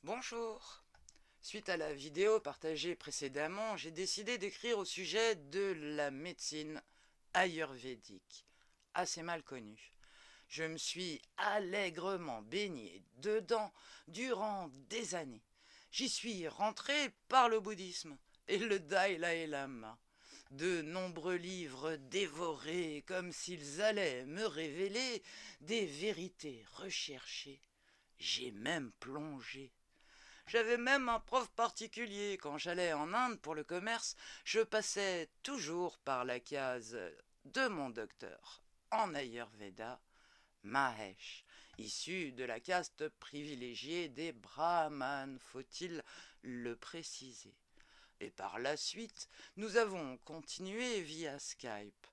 Bonjour. Suite à la vidéo partagée précédemment, j'ai décidé d'écrire au sujet de la médecine ayurvédique, assez mal connue. Je me suis allègrement baigné dedans durant des années. J'y suis rentré par le bouddhisme et le Dalai Lama. De nombreux livres dévorés comme s'ils allaient me révéler des vérités recherchées. J'ai même plongé. J'avais même un prof particulier. Quand j'allais en Inde pour le commerce, je passais toujours par la case de mon docteur en Ayurveda, Mahesh, issu de la caste privilégiée des Brahmanes, faut-il le préciser. Et par la suite, nous avons continué via Skype.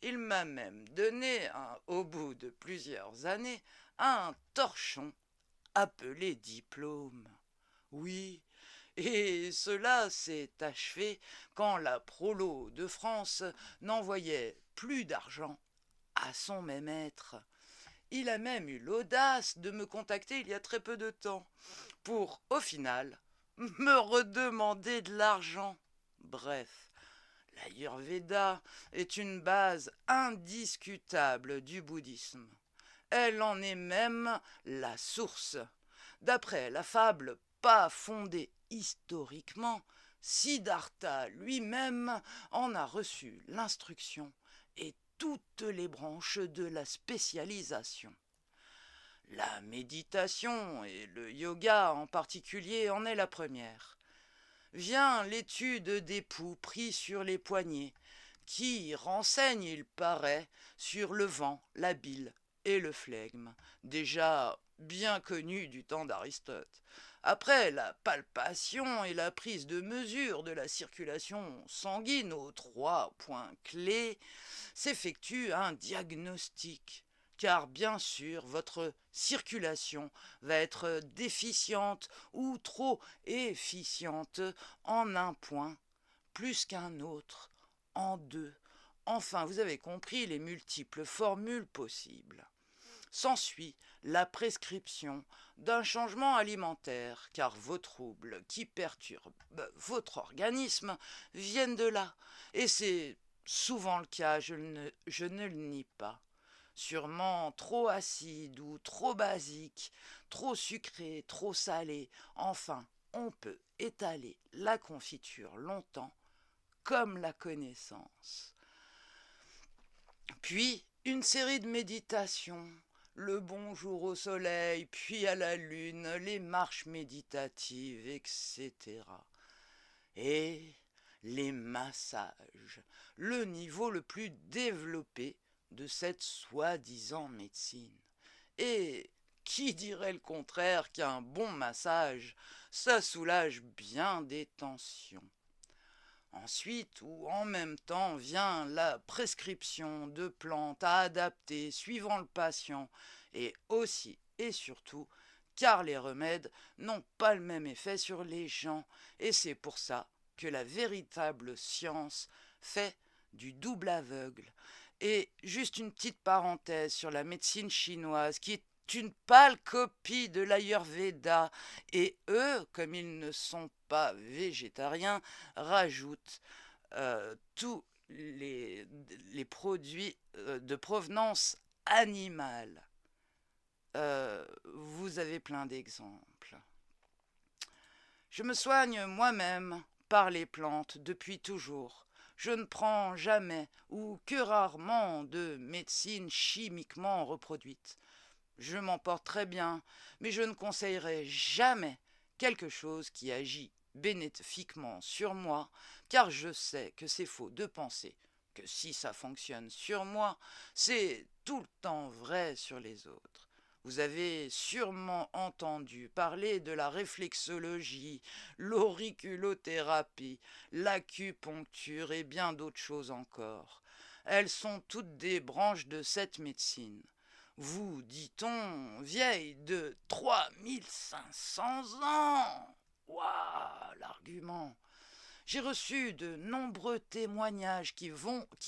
Il m'a même donné, au bout de plusieurs années, un torchon appelé diplôme. Oui, et cela s'est achevé quand la Prolo de France n'envoyait plus d'argent à son maître. Il a même eu l'audace de me contacter il y a très peu de temps pour, au final, me redemander de l'argent. Bref, l'Ayurveda est une base indiscutable du bouddhisme. Elle en est même la source. D'après la fable pas fondée historiquement, Siddhartha lui-même en a reçu l'instruction et toutes les branches de la spécialisation. La méditation et le yoga en particulier en est la première. Vient l'étude des poux pris sur les poignets, qui renseigne, il paraît, sur le vent, la bile et le flegme, déjà bien connus du temps d'Aristote. Après la palpation et la prise de mesure de la circulation sanguine aux 3 points clés, s'effectue un diagnostic. Car bien sûr, votre circulation va être déficiente ou trop efficiente en un point, plus qu'un autre, en deux. Enfin, vous avez compris les multiples formules possibles. S'ensuit la prescription d'un changement alimentaire, car vos troubles qui perturbent votre organisme viennent de là. Et c'est souvent le cas, je ne le nie pas. Sûrement trop acide ou trop basique, trop sucré, trop salé. Enfin, on peut étaler la confiture longtemps comme la connaissance. Puis, une série de méditations, le bonjour au soleil, puis à la lune, les marches méditatives, etc. Et les massages, le niveau le plus développé de cette soi-disant médecine. Et qui dirait le contraire qu'un bon massage, ça soulage bien des tensions. Ensuite, ou en même temps, vient la prescription de plantes à adapter suivant le patient et aussi et surtout car les remèdes n'ont pas le même effet sur les gens et c'est pour ça que la véritable science fait du double aveugle. Et juste une petite parenthèse sur la médecine chinoise qui est une pâle copie de l'Ayurveda et eux, comme ils ne sont pas végétariens, rajoutent tous les produits de provenance animale. Vous avez plein d'exemples. Je me soigne moi-même par les plantes depuis toujours. Je ne prends jamais ou que rarement de médecine chimiquement reproduite. Je m'en porte très bien, mais je ne conseillerais jamais quelque chose qui agit bénéfiquement sur moi, car je sais que c'est faux de penser que si ça fonctionne sur moi, c'est tout le temps vrai sur les autres. Vous avez sûrement entendu parler de la réflexologie, l'auriculothérapie, l'acupuncture et bien d'autres choses encore. Elles sont toutes des branches de cette médecine. Vous, dit-on, vieille de 3500 ans. Waouh, l'argument. J'ai reçu de nombreux témoignages qui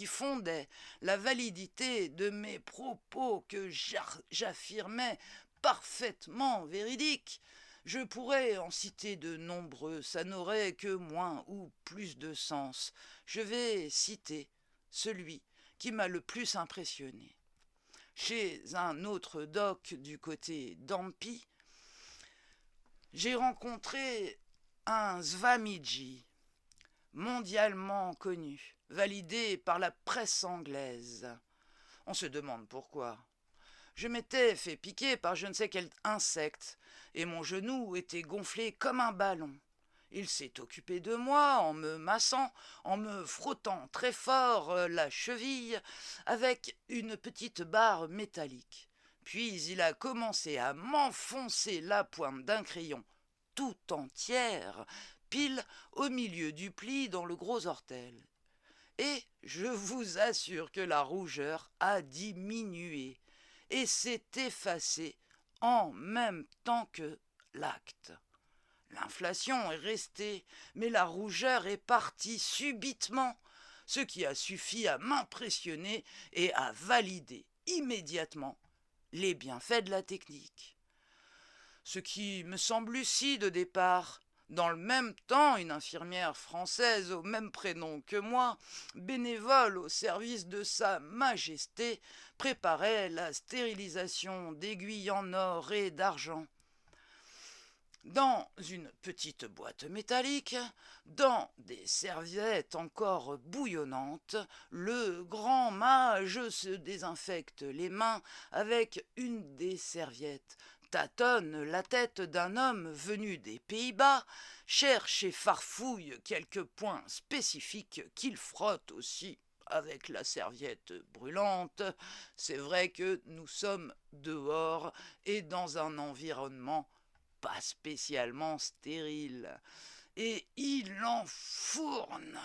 fondaient la validité de mes propos que j'affirmais parfaitement véridiques. Je pourrais en citer de nombreux, ça n'aurait que moins ou plus de sens. Je vais citer celui qui m'a le plus impressionné. Chez un autre doc du côté d'Ampi, j'ai rencontré un Swamiji, mondialement connu, validé par la presse anglaise. On se demande pourquoi. Je m'étais fait piquer par je ne sais quel insecte, et mon genou était gonflé comme un ballon. Il s'est occupé de moi en me massant, en me frottant très fort la cheville avec une petite barre métallique. Puis il a commencé à m'enfoncer la pointe d'un crayon tout entière, pile au milieu du pli dans le gros ortel. Et je vous assure que la rougeur a diminué et s'est effacée en même temps que l'acte. L'inflation est restée, mais la rougeur est partie subitement, ce qui a suffi à m'impressionner et à valider immédiatement les bienfaits de la technique. Ce qui me semble lucide au départ. Dans le même temps, une infirmière française au même prénom que moi, bénévole au service de Sa Majesté, préparait la stérilisation d'aiguilles en or et d'argent. Dans une petite boîte métallique, dans des serviettes encore bouillonnantes, le grand mage se désinfecte les mains avec une des serviettes, tâtonne la tête d'un homme venu des Pays-Bas, cherche et farfouille quelques points spécifiques qu'il frotte aussi avec la serviette brûlante. C'est vrai que nous sommes dehors et dans un environnement pas spécialement stérile, et il enfourne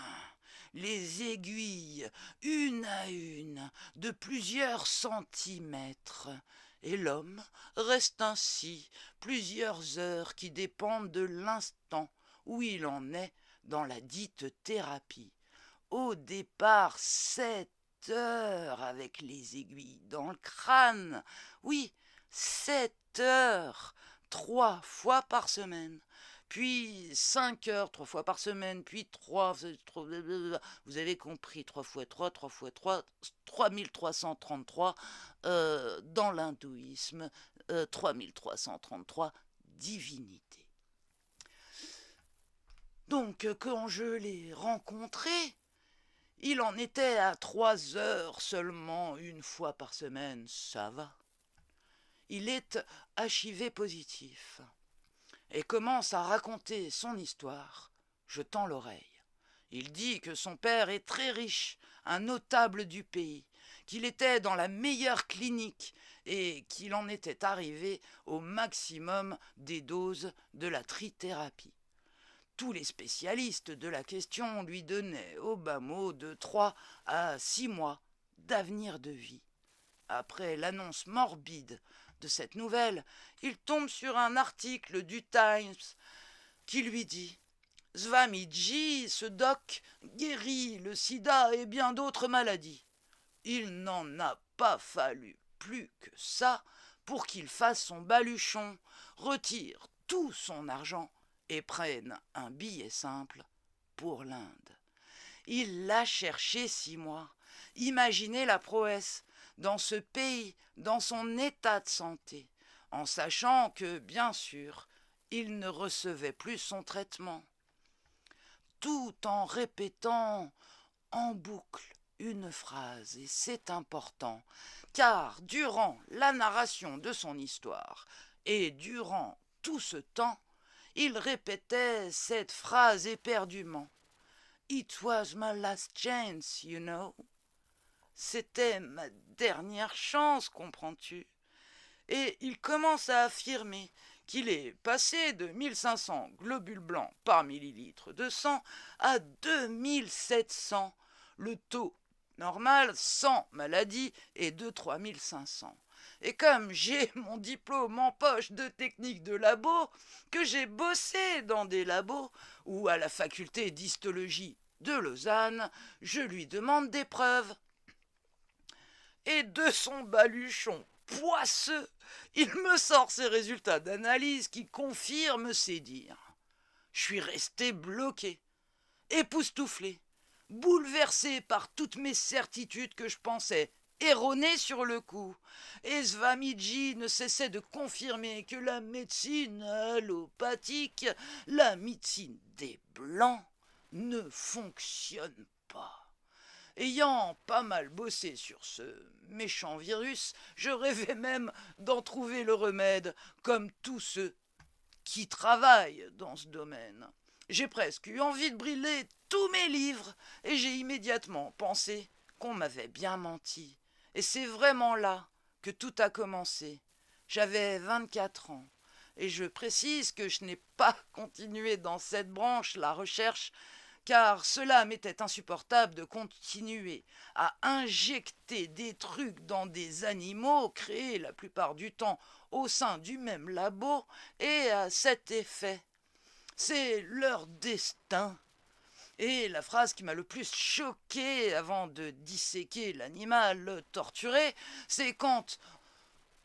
les aiguilles, une à une, de plusieurs centimètres, et l'homme reste ainsi plusieurs heures qui dépendent de l'instant où il en est dans la dite thérapie. Au départ, 7 heures avec les aiguilles dans le crâne. Oui, 7 heures, 3 fois par semaine. Puis 5 heures, 3 fois par semaine, puis 3, vous avez compris, 3 fois 3, 3 fois 3, 3333 dans l'hindouisme, 3333 divinités. Donc, quand je l'ai rencontré, il en était à 3 heures seulement, une fois par semaine, ça va. Il est HIV positif et commence à raconter son histoire. Je tends l'oreille. Il dit que son père est très riche, un notable du pays, qu'il était dans la meilleure clinique et qu'il en était arrivé au maximum des doses de la trithérapie. Tous les spécialistes de la question lui donnaient au bas mot de 3 à 6 mois d'avenir de vie. Après l'annonce morbide de cette nouvelle, il tombe sur un article du Times qui lui dit « Swamiji, ce doc, guérit le sida et bien d'autres maladies. Il n'en a pas fallu plus que ça pour qu'il fasse son baluchon, retire tout son argent et prenne un billet simple pour l'Inde. Il l'a cherché 6 mois. Imaginez la prouesse dans ce pays, dans son état de santé, en sachant que, bien sûr, il ne recevait plus son traitement. Tout en répétant en boucle une phrase, et c'est important, car durant la narration de son histoire et durant tout ce temps, il répétait cette phrase éperdument. « It was my last chance, you know. » C'était ma dernière chance, comprends-tu? Et il commence à affirmer qu'il est passé de 1500 globules blancs par millilitre de sang à 2700. Le taux normal, sans maladie, est de 3500. Et comme j'ai mon diplôme en poche de technique de labo, que j'ai bossé dans des labos ou à la faculté d'histologie de Lausanne, je lui demande des preuves. Et de son baluchon poisseux. Il me sort ses résultats d'analyse qui confirment ses dires. Je suis resté bloqué, époustouflé, bouleversé par toutes mes certitudes que je pensais erronées sur le coup. Et Swamiji ne cessait de confirmer que la médecine allopathique, la médecine des Blancs, ne fonctionne pas. Ayant pas mal bossé sur ce méchant virus, je rêvais même d'en trouver le remède, comme tous ceux qui travaillent dans ce domaine. J'ai presque eu envie de brûler tous mes livres et j'ai immédiatement pensé qu'on m'avait bien menti. Et c'est vraiment là que tout a commencé. J'avais 24 ans et je précise que je n'ai pas continué dans cette branche la recherche car cela m'était insupportable de continuer à injecter des trucs dans des animaux créés la plupart du temps au sein du même labo et à cet effet. C'est leur destin. Et la phrase qui m'a le plus choqué avant de disséquer l'animal torturé, c'est quand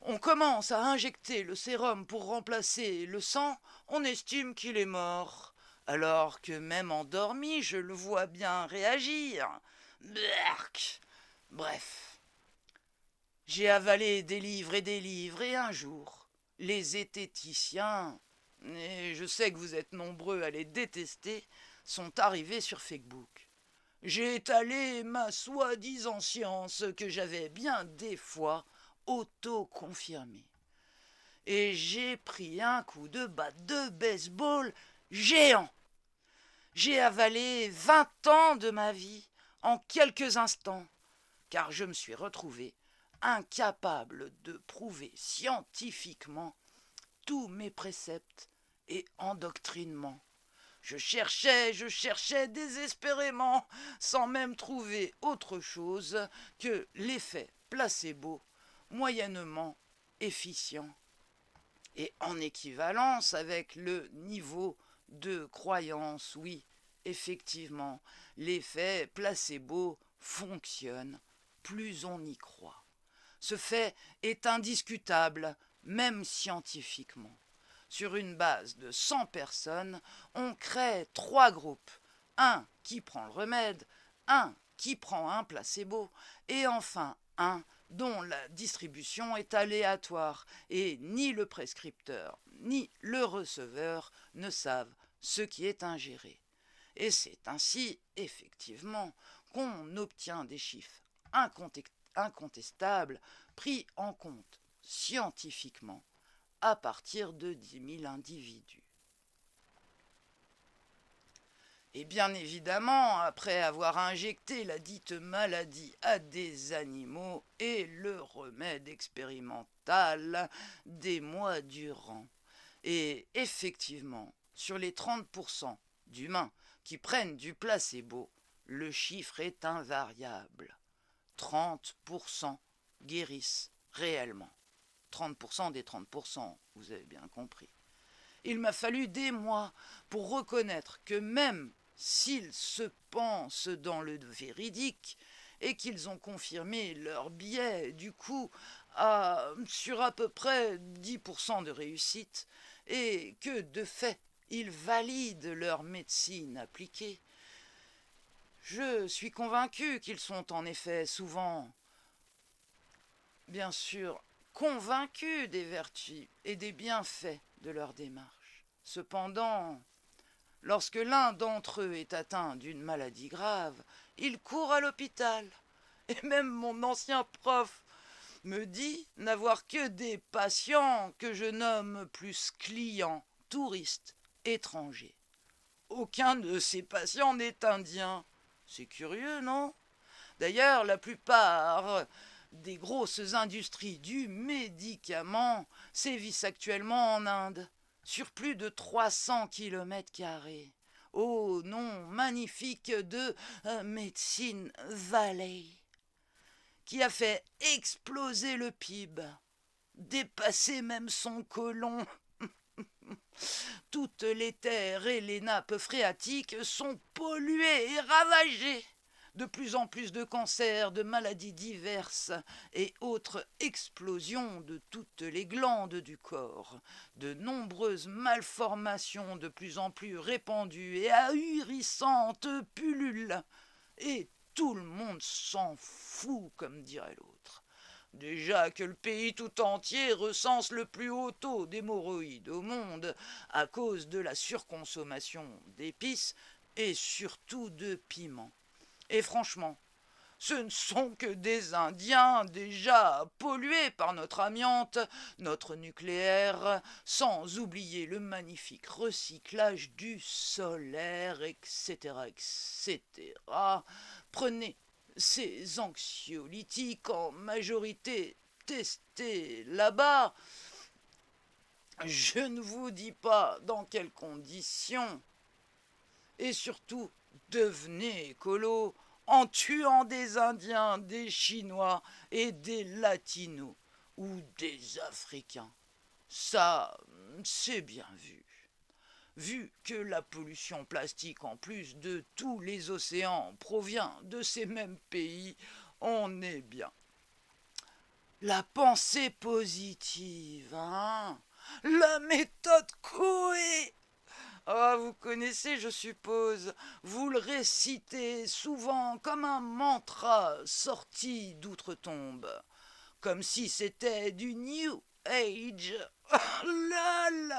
on commence à injecter le sérum pour remplacer le sang, on estime qu'il est mort. Alors que même endormi, je le vois bien réagir. Berk. Bref. J'ai avalé des livres et un jour, les zététiciens, et je sais que vous êtes nombreux à les détester, sont arrivés sur Facebook. J'ai étalé ma soi-disant science que j'avais bien des fois auto-confirmée. Et j'ai pris un coup de batte de baseball géant. J'ai avalé 20 ans de ma vie en quelques instants, car je me suis retrouvé incapable de prouver scientifiquement tous mes préceptes et endoctrinements. Je cherchais désespérément, sans même trouver autre chose que l'effet placebo, moyennement efficient. Et en équivalence avec le niveau de croyance, oui, effectivement, l'effet placebo fonctionne, plus on y croit. Ce fait est indiscutable, même scientifiquement. Sur une base de 100 personnes, on crée 3 groupes. Un qui prend le remède, un qui prend un placebo, et enfin un dont la distribution est aléatoire, et ni le prescripteur ni le receveur ne savent ce qui est ingéré. Et c'est ainsi, effectivement, qu'on obtient des chiffres incontestables, pris en compte scientifiquement, à partir de 10 000 individus. Et bien évidemment, après avoir injecté la dite maladie à des animaux et le remède expérimental des mois durant. Et effectivement, sur les 30% d'humains qui prennent du placebo, le chiffre est invariable. 30% guérissent réellement. 30% des 30%, vous avez bien compris. Il m'a fallu des mois pour reconnaître que même s'ils se pensent dans le véridique et qu'ils ont confirmé leur biais, du coup, sur à peu près 10% de réussite, et que de fait, ils valident leur médecine appliquée, je suis convaincu qu'ils sont en effet souvent, bien sûr, convaincus des vertus et des bienfaits de leur démarche. Cependant, lorsque l'un d'entre eux est atteint d'une maladie grave, il court à l'hôpital. Et même mon ancien prof me dit n'avoir que des patients que je nomme plus clients, touristes, étrangers. Aucun de ces patients n'est indien. C'est curieux, non? D'ailleurs, la plupart des grosses industries du médicament sévissent actuellement en Inde, sur plus de 300 km². Au nom magnifique de Medicine Valley, qui a fait exploser le PIB, dépasser même son côlon. Toutes les terres et les nappes phréatiques sont polluées et ravagées. de plus en plus de cancers, de maladies diverses et autres explosions de toutes les glandes du corps, de nombreuses malformations de plus en plus répandues et ahurissantes pullulent, et tout le monde s'en fout, comme dirait l'autre. Déjà que le pays tout entier recense le plus haut taux d'hémorroïdes au monde à cause de la surconsommation d'épices et surtout de piments. Et franchement, ce ne sont que des Indiens déjà pollués par notre amiante, notre nucléaire, sans oublier le magnifique recyclage du solaire, etc., etc. Prenez ces anxiolytiques en majorité testés là-bas. Je ne vous dis pas dans quelles conditions. Et surtout, devenez écolo en tuant des Indiens, des Chinois et des Latinos ou des Africains. Ça, c'est bien vu. Vu que la pollution plastique, en plus de tous les océans, provient de ces mêmes pays, on est bien. La pensée positive, hein? La méthode Coué. Ah, vous connaissez, je suppose. Vous le récitez souvent comme un mantra sorti d'outre-tombe. Comme si c'était du New Age. Lol!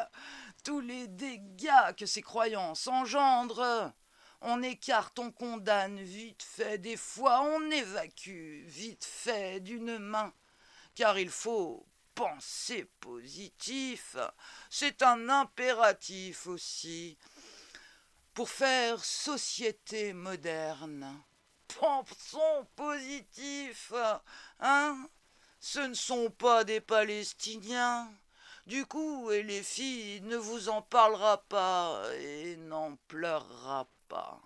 Tous les dégâts que ces croyances engendrent. On écarte, on condamne vite fait, des fois on évacue vite fait d'une main. Car il faut penser positif. C'est un impératif aussi pour faire société moderne. Pensons positif, hein? Ce ne sont pas des Palestiniens. Du coup, et les filles ne vous en parlera pas et n'en pleurera pas.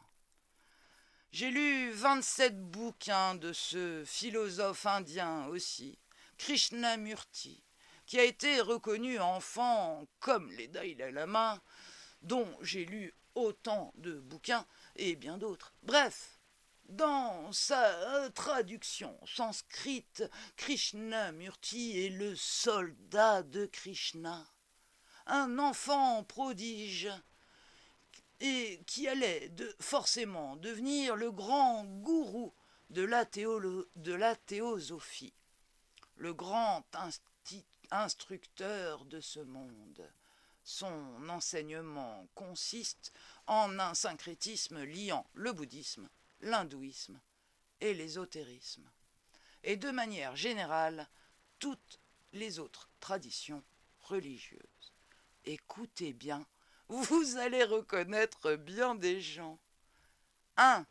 J'ai lu 27 bouquins de ce philosophe indien aussi, Krishnamurti, qui a été reconnu enfant comme les Dalai Lama, dont j'ai lu autant de bouquins et bien d'autres. Bref, dans sa traduction sanskrite, Krishnamurti est le soldat de Krishna, un enfant prodige et qui allait forcément devenir le grand gourou de la théosophie, le grand instructeur de ce monde. Son enseignement consiste en un syncrétisme liant le bouddhisme, l'hindouisme et l'ésotérisme, et de manière générale toutes les autres traditions religieuses. Écoutez bien, vous allez reconnaître bien des gens. 1.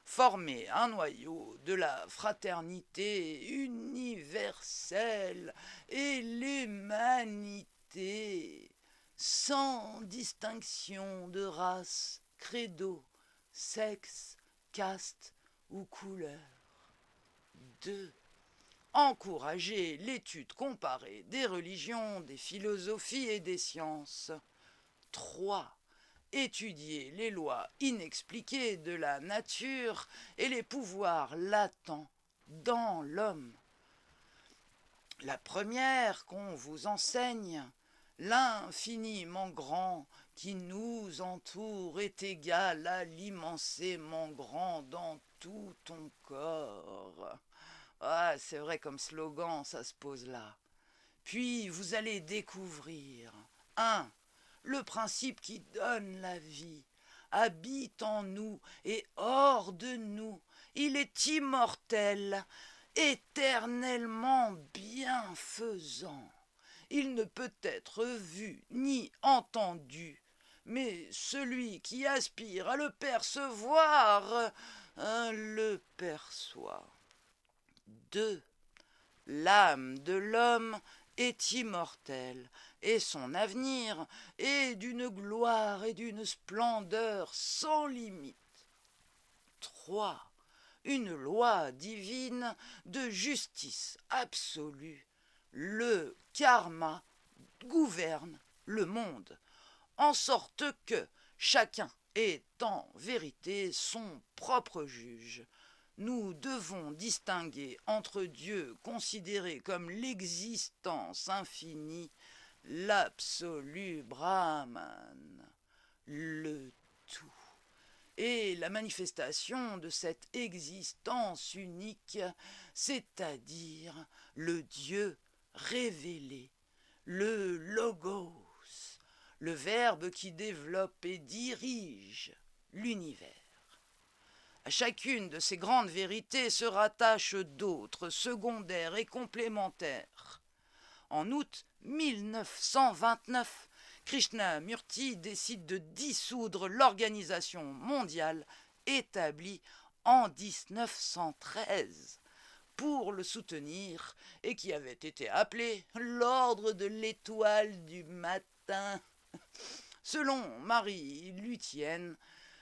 Former un noyau de la fraternité universelle et l'humanité, sans distinction de race, credo, sexe, caste ou couleur. 2. Encourager l'étude comparée des religions, des philosophies et des sciences. 3. Étudier les lois inexpliquées de la nature et les pouvoirs latents dans l'homme. La première qu'on vous enseigne, l'infiniment grand qui nous entoure est égal à l'immensément grand dans tout ton corps. Ah, c'est vrai comme slogan, ça se pose là. Puis vous allez découvrir 1. Le principe qui donne la vie habite en nous et hors de nous. Il est immortel, éternellement bienfaisant. Il ne peut être vu ni entendu, mais celui qui aspire à le percevoir le perçoit. 2. L'âme de l'homme est immortelle, et son avenir est d'une gloire et d'une splendeur sans limite. 3. Une loi divine de justice absolue, le karma, gouverne le monde, en sorte que chacun est en vérité son propre juge. Nous devons distinguer entre Dieu considéré comme l'existence infinie, l'absolu Brahman, le tout, et la manifestation de cette existence unique, c'est-à-dire le Dieu révélé, le Logos, le Verbe qui développe et dirige l'univers. À chacune de ces grandes vérités se rattachent d'autres, secondaires et complémentaires. En août 1929, Krishnamurti décide de dissoudre l'organisation mondiale établie en 1913 pour le soutenir et qui avait été appelée l'Ordre de l'Étoile du Matin. Selon Marie Lutyens,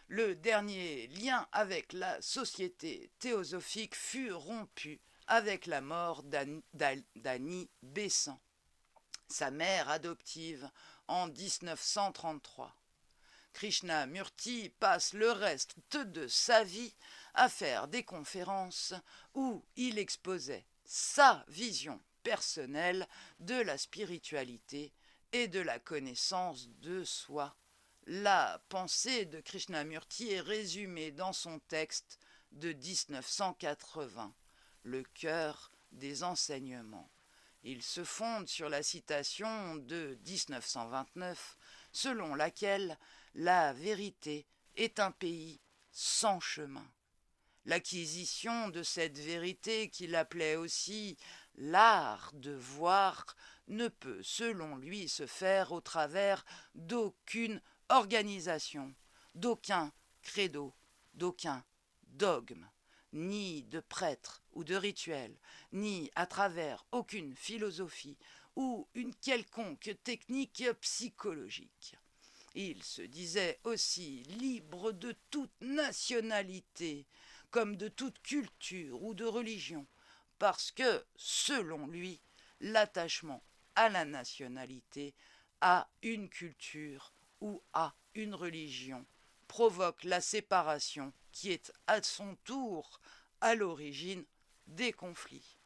le dernier lien avec la société théosophique fut rompu avec la mort d'Annie Besant, sa mère adoptive, en 1933. Krishnamurti passe le reste de sa vie à faire des conférences où il exposait sa vision personnelle de la spiritualité et de la connaissance de soi. La pensée de Krishnamurti est résumée dans son texte de 1980, Le cœur des enseignements. Il se fonde sur la citation de 1929, selon laquelle la vérité est un pays sans chemin. L'acquisition de cette vérité, qu'il appelait aussi l'art de voir, ne peut, selon lui, se faire au travers d'aucune organisation, d'aucun credo, d'aucun dogme, ni de prêtre ou de rituel, ni à travers aucune philosophie ou une quelconque technique psychologique. Il se disait aussi libre de toute nationalité, comme de toute culture ou de religion, parce que, selon lui, l'attachement à la nationalité, à une culture ou à une religion provoque la séparation qui est à son tour à l'origine des conflits.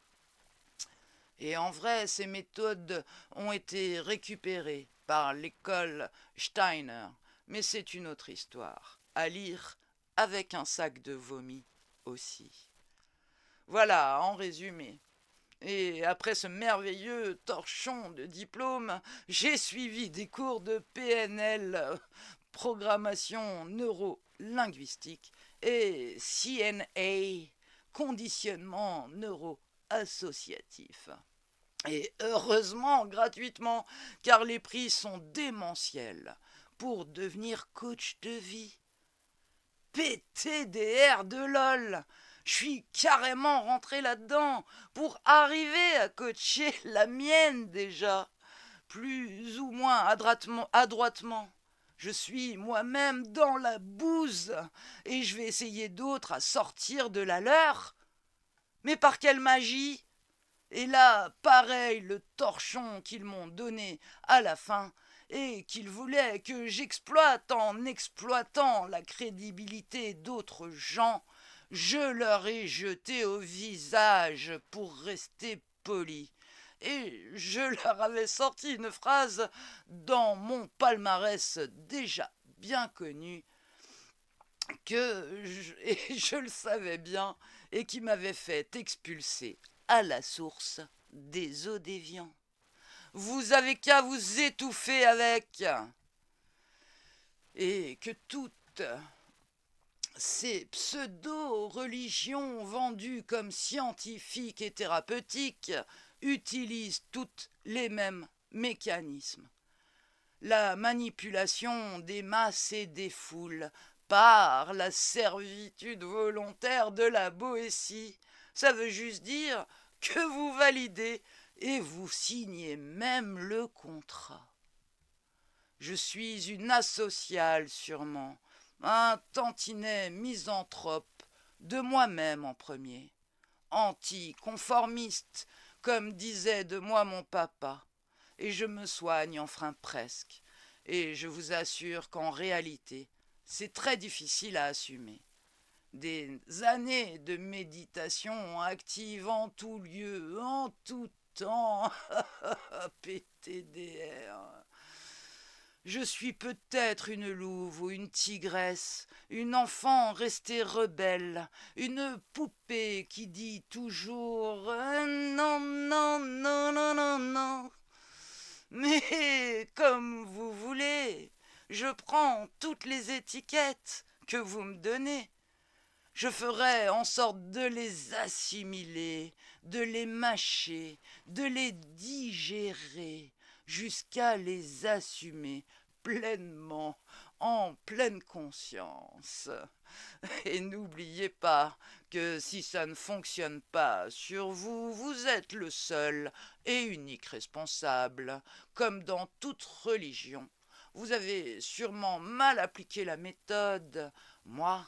Et en vrai, ces méthodes ont été récupérées par l'école Steiner, mais c'est une autre histoire, à lire avec un sac de vomi aussi. Voilà, en résumé. Et après ce merveilleux torchon de diplôme, j'ai suivi des cours de PNL, programmation neuro-linguistique, et CNA, conditionnement neuro-associatif. Et heureusement gratuitement, car les prix sont démentiels pour devenir coach de vie. PTDR de LOL. Je suis carrément rentré là-dedans pour arriver à coacher la mienne déjà, plus ou moins adroitement. Je suis moi-même dans la bouse et je vais essayer d'autres à sortir de la leur. Mais par quelle magie? Et là, pareil, le torchon qu'ils m'ont donné à la fin et qu'ils voulaient que j'exploite en exploitant la crédibilité d'autres gens, je leur ai jeté au visage pour rester poli. Et je leur avais sorti une phrase dans mon palmarès déjà bien connu, et je le savais bien, et qui m'avait fait expulser à la source des eaux déviants. Vous avez qu'à vous étouffer avec. Et que toutes ces pseudo-religions vendues comme scientifiques et thérapeutiques utilisent toutes les mêmes mécanismes. La manipulation des masses et des foules par la servitude volontaire de la Boétie. Ça veut juste dire que vous validez et vous signez même le contrat. Je suis une asociale sûrement, un tantinet misanthrope de moi-même en premier, anticonformiste, comme disait de moi mon papa, et je me soigne enfin presque, et je vous assure qu'en réalité, c'est très difficile à assumer. Des années de méditation active en tout lieu, en tout temps. PTDR. Je suis peut-être une louve ou une tigresse, une enfant restée rebelle, une poupée qui dit toujours non, non, non, non, non, non. Mais comme vous voulez, je prends toutes les étiquettes que vous me donnez. Je ferai en sorte de les assimiler, de les mâcher, de les digérer, jusqu'à les assumer pleinement, en pleine conscience. Et n'oubliez pas que si ça ne fonctionne pas sur vous, vous êtes le seul et unique responsable, comme dans toute religion. Vous avez sûrement mal appliqué la méthode. Moi,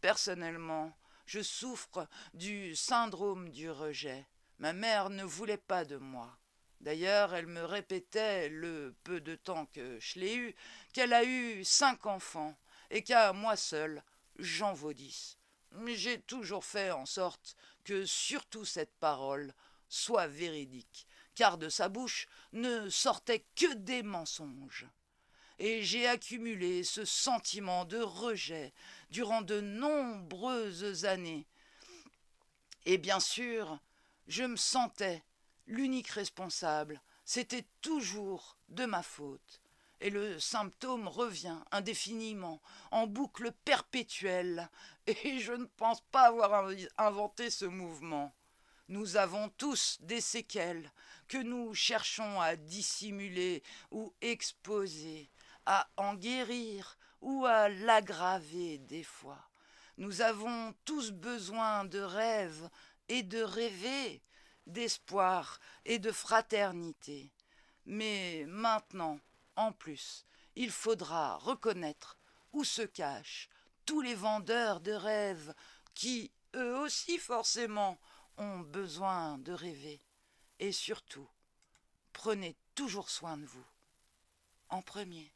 personnellement, je souffre du syndrome du rejet. Ma mère ne voulait pas de moi. D'ailleurs, elle me répétait, le peu de temps que je l'ai eu, qu'elle a eu 5 enfants et qu'à moi seul, j'en vaux 10. Mais j'ai toujours fait en sorte que surtout cette parole soit véridique, car de sa bouche ne sortaient que des mensonges. Et j'ai accumulé ce sentiment de rejet durant de nombreuses années. Et bien sûr, je me sentais l'unique responsable. C'était toujours de ma faute. Et le symptôme revient indéfiniment, en boucle perpétuelle. Et je ne pense pas avoir inventé ce mouvement. Nous avons tous des séquelles que nous cherchons à dissimuler ou exposer, à en guérir ou à l'aggraver des fois. Nous avons tous besoin de rêves et de rêver, d'espoir et de fraternité. Mais maintenant, en plus, il faudra reconnaître où se cachent tous les vendeurs de rêves qui, eux aussi forcément, ont besoin de rêver. Et surtout, prenez toujours soin de vous, en premier.